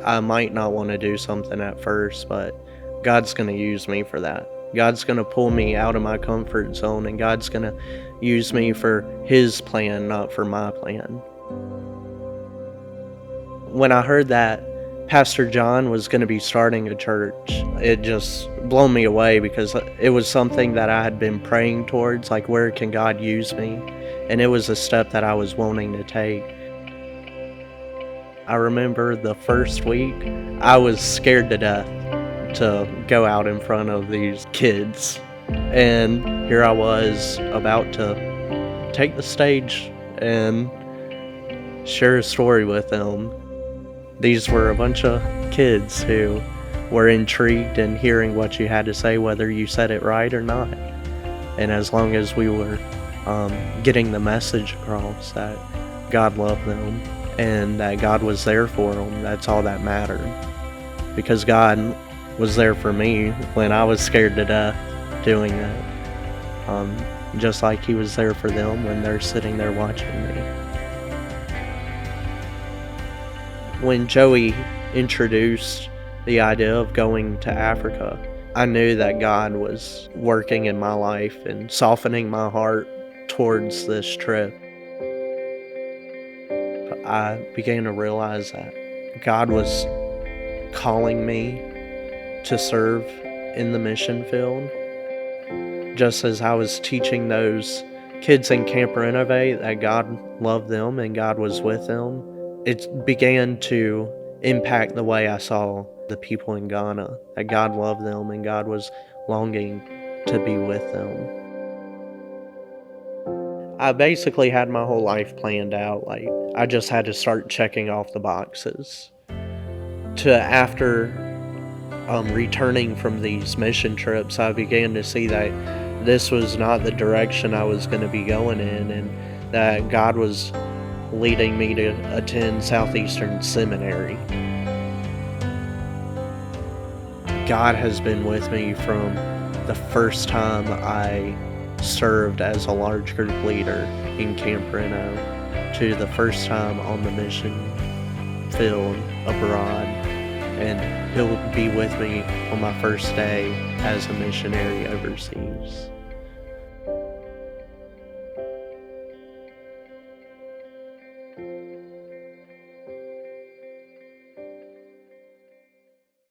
I might not want to do something at first, but God's going to use me for that. God's going to pull me out of my comfort zone, and God's going to use me for His plan, not for my plan. When I heard that Pastor John was going to be starting a church, it just blew me away, because it was something that I had been praying towards, like, where can God use me? And it was a step that I was wanting to take. I remember the first week, I was scared to death to go out in front of these kids. And here I was about to take the stage and share a story with them. These were a bunch of kids who were intrigued in hearing what you had to say, whether you said it right or not. And as long as we were getting the message across that God loved them and that God was there for them, that's all that mattered. Because God was there for me when I was scared to death doing that. Just like He was there for them when they're sitting there watching me. When Joey introduced the idea of going to Africa, I knew that God was working in my life and softening my heart towards this trip. I began to realize that God was calling me to serve in the mission field. Just as I was teaching those kids in Camp Renovate that God loved them and God was with them, it began to impact the way I saw the people in Ghana, that God loved them and God was longing to be with them. I basically had my whole life planned out. Like, I just had to start checking off the boxes. After returning from these mission trips, I began to see that this was not the direction I was going to be going in, and that God was leading me to attend Southeastern Seminary. God has been with me from the first time I served as a large group leader in Camp Reno to the first time on the mission field abroad, and He'll be with me on my first day as a missionary overseas.